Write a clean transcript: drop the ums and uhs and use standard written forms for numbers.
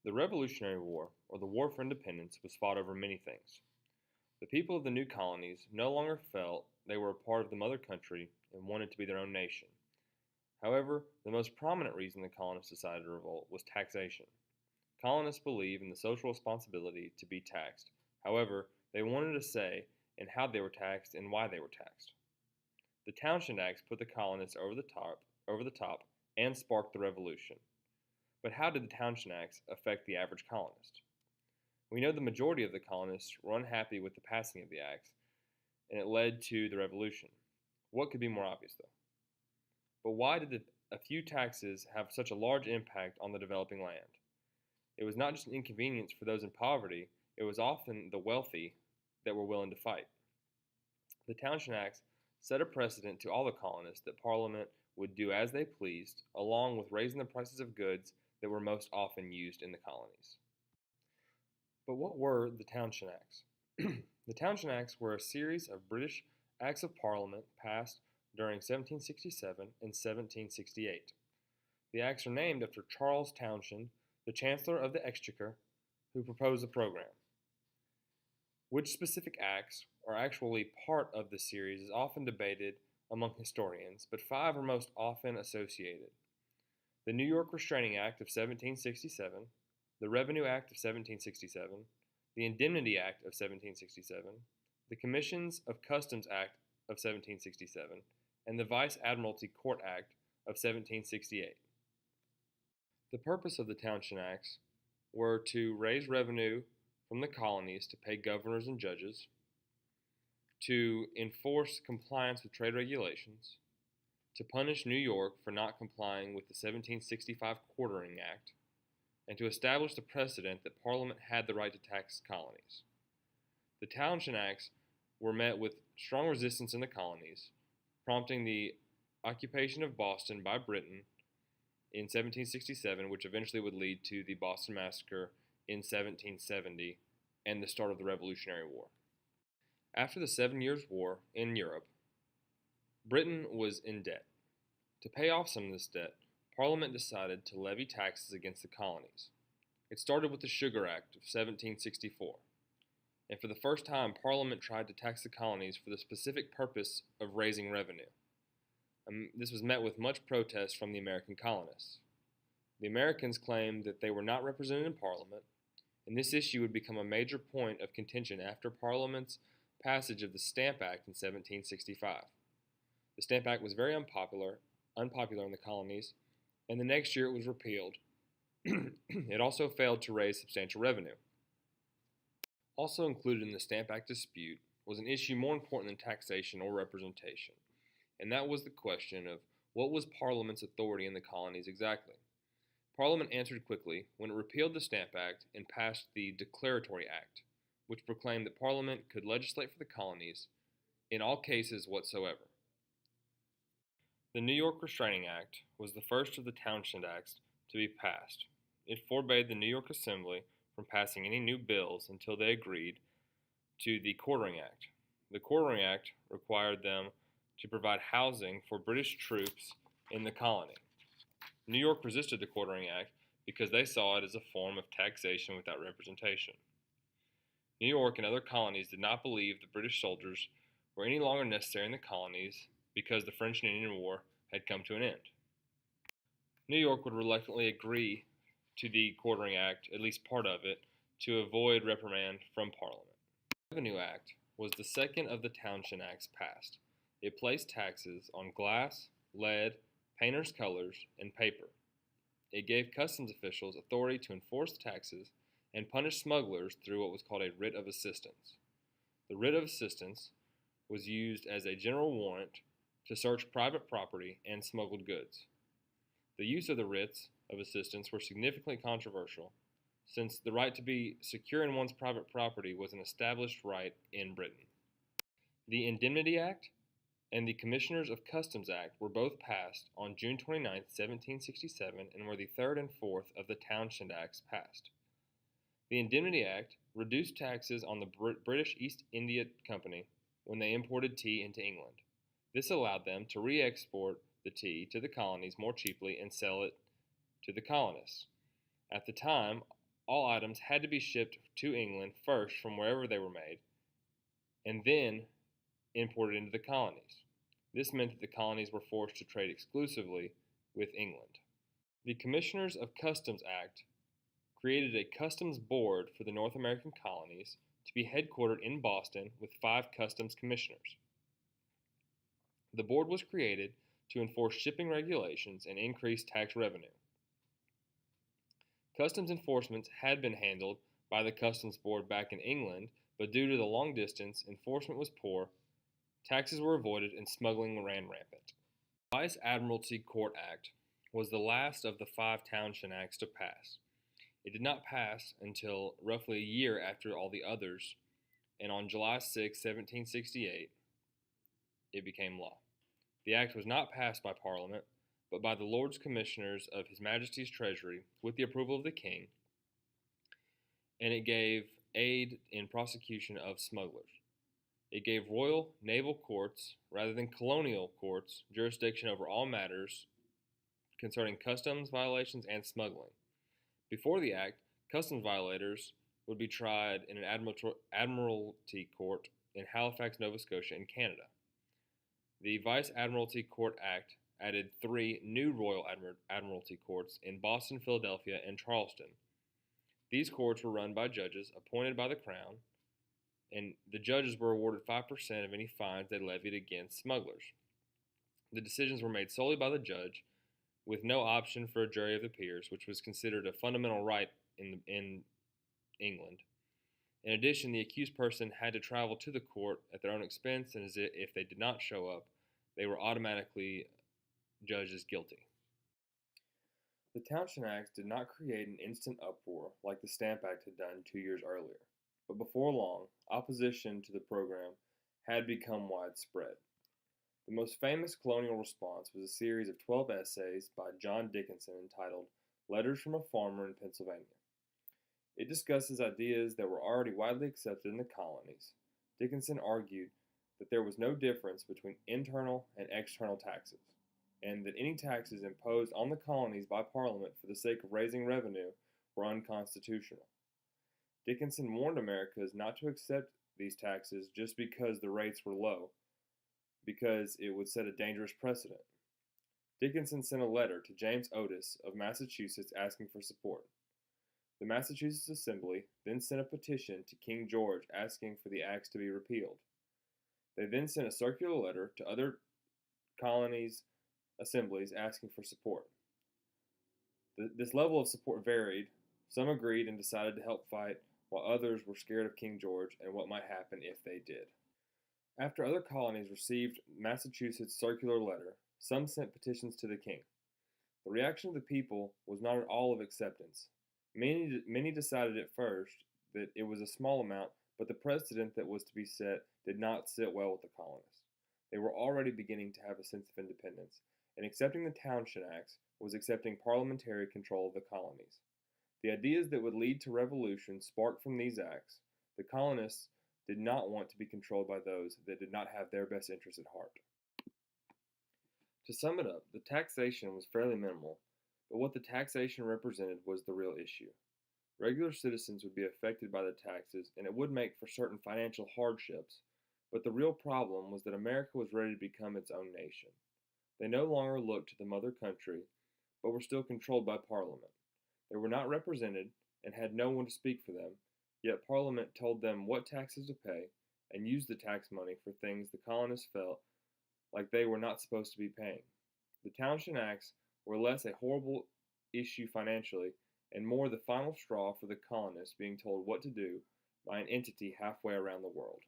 The Revolutionary War, or the War for Independence, was fought over many things. The people of the new colonies no longer felt they were a part of the mother country and wanted to be their own nation. However, the most prominent reason the colonists decided to revolt was taxation. Colonists believed in the social responsibility to be taxed. However, they wanted a say in how they were taxed and why they were taxed. The Townshend Acts put the colonists over the top and sparked the revolution. But how did the Townshend Acts affect the average colonist? We know the majority of the colonists were unhappy with the passing of the acts, and it led to the revolution. What could be more obvious, though? But why did a few taxes have such a large impact on the developing land? It was not just an inconvenience for those in poverty, it was often the wealthy that were willing to fight. The Townshend Acts set a precedent to all the colonists that Parliament would do as they pleased, along with raising the prices of goods that were most often used in the colonies. But what were the Townshend Acts? The Townshend Acts were a series of British Acts of Parliament passed during 1767 and 1768. The acts are named after Charles Townshend, the Chancellor of the Exchequer, who proposed the program. Which specific acts are actually part of the series is often debated among historians, but five are most often associated: the New York Restraining Act of 1767, the Revenue Act of 1767, the Indemnity Act of 1767, the Commissions of Customs Act of 1767, and the Vice Admiralty Court Act of 1768. The purpose of the Townshend Acts were to raise revenue from the colonies to pay governors and judges, to enforce compliance with trade regulations, to punish New York for not complying with the 1765 Quartering Act, and to establish the precedent that Parliament had the right to tax colonies. The Townshend Acts were met with strong resistance in the colonies, prompting the occupation of Boston by Britain in 1767, which eventually would lead to the Boston Massacre in 1770 and the start of the Revolutionary War. After the 7 Years' War in Europe, Britain was in debt. To pay off some of this debt, Parliament decided to levy taxes against the colonies. It started with the Sugar Act of 1764, and for the first time, Parliament tried to tax the colonies for the specific purpose of raising revenue. This was met with much protest from the American colonists. The Americans claimed that they were not represented in Parliament, and this issue would become a major point of contention after Parliament's passage of the Stamp Act in 1765. The Stamp Act was very unpopular in the colonies, and the next year it was repealed. It also failed to raise substantial revenue. Also included in the Stamp Act dispute was an issue more important than taxation or representation, and that was the question of what was Parliament's authority in the colonies exactly. Parliament answered quickly when it repealed the Stamp Act and passed the Declaratory Act, which proclaimed that Parliament could legislate for the colonies in all cases whatsoever. The New York Restraining Act was the first of the Townshend Acts to be passed. It forbade the New York Assembly from passing any new bills until they agreed to the Quartering Act. The Quartering Act required them to provide housing for British troops in the colony. New York resisted the Quartering Act because they saw it as a form of taxation without representation. New York and other colonies did not believe the British soldiers were any longer necessary in the colonies because the French and Indian War had come to an end. New York would reluctantly agree to the Quartering Act, at least part of it, to avoid reprimand from Parliament. The Revenue Act was the second of the Townshend Acts passed. It placed taxes on glass, lead, painter's colors, and paper. It gave customs officials authority to enforce taxes and punish smugglers through what was called a writ of assistance. The writ of assistance was used as a general warrant to search private property and smuggled goods. The use of the writs of assistance were significantly controversial, since the right to be secure in one's private property was an established right in Britain. The Indemnity Act and the Commissioners of Customs Act were both passed on June 29, 1767, and were the third and fourth of the Townshend Acts passed. The Indemnity Act reduced taxes on the British East India Company when they imported tea into England. This allowed them to re-export the tea to the colonies more cheaply and sell it to the colonists. At the time, all items had to be shipped to England first from wherever they were made, and then imported into the colonies. This meant that the colonies were forced to trade exclusively with England. The Commissioners of Customs Act created a customs board for the North American colonies to be headquartered in Boston with 5 customs commissioners. The board was created to enforce shipping regulations and increase tax revenue. Customs enforcement had been handled by the Customs Board back in England, but due to the long distance, enforcement was poor, taxes were avoided, and smuggling ran rampant. The Vice Admiralty Court Act was the last of the 5 Townshend Acts to pass. It did not pass until roughly a year after all the others, and on July 6, 1768, it became law. The act was not passed by Parliament, but by the Lords Commissioners of His Majesty's Treasury with the approval of the King, and it gave aid in prosecution of smugglers. It gave royal naval courts, rather than colonial courts, jurisdiction over all matters concerning customs violations and smuggling. Before the act, customs violators would be tried in an admiralty court in Halifax, Nova Scotia, in Canada. The Vice Admiralty Court Act added 3 new Royal Admiralty courts in Boston, Philadelphia, and Charleston. These courts were run by judges appointed by the Crown, and the judges were awarded 5% of any fines they levied against smugglers. The decisions were made solely by the judge, with no option for a jury of the peers, which was considered a fundamental right in England. In addition, the accused person had to travel to the court at their own expense, and if they did not show up, they were automatically judged as guilty. The Townshend Acts did not create an instant uproar like the Stamp Act had done 2 years earlier, but before long, opposition to the program had become widespread. The most famous colonial response was a series of 12 essays by John Dickinson entitled Letters from a Farmer in Pennsylvania. It discusses ideas that were already widely accepted in the colonies. Dickinson argued that there was no difference between internal and external taxes, and that any taxes imposed on the colonies by Parliament for the sake of raising revenue were unconstitutional. Dickinson warned Americans not to accept these taxes just because the rates were low, because it would set a dangerous precedent. Dickinson sent a letter to James Otis of Massachusetts asking for support. The Massachusetts Assembly then sent a petition to King George asking for the acts to be repealed. They then sent a circular letter to other colonies' assemblies asking for support. This level of support varied. Some agreed and decided to help fight, while others were scared of King George and what might happen if they did. After other colonies received Massachusetts' circular letter, some sent petitions to the king. The reaction of the people was not at all of acceptance. Many decided at first that it was a small amount, but the precedent that was to be set did not sit well with the colonists. They were already beginning to have a sense of independence, and accepting the Townshend Acts was accepting parliamentary control of the colonies. The ideas that would lead to revolution sparked from these acts. The colonists did not want to be controlled by those that did not have their best interests at heart. To sum it up, the taxation was fairly minimal, but what the taxation represented was the real issue. Regular citizens would be affected by the taxes, and it would make for certain financial hardships, but the real problem was that America was ready to become its own nation. They no longer looked to the mother country, but were still controlled by Parliament. They were not represented and had no one to speak for them, yet Parliament told them what taxes to pay and used the tax money for things the colonists felt like they were not supposed to be paying. The Townshend Acts were less a horrible issue financially and more the final straw for the colonists being told what to do by an entity halfway around the world.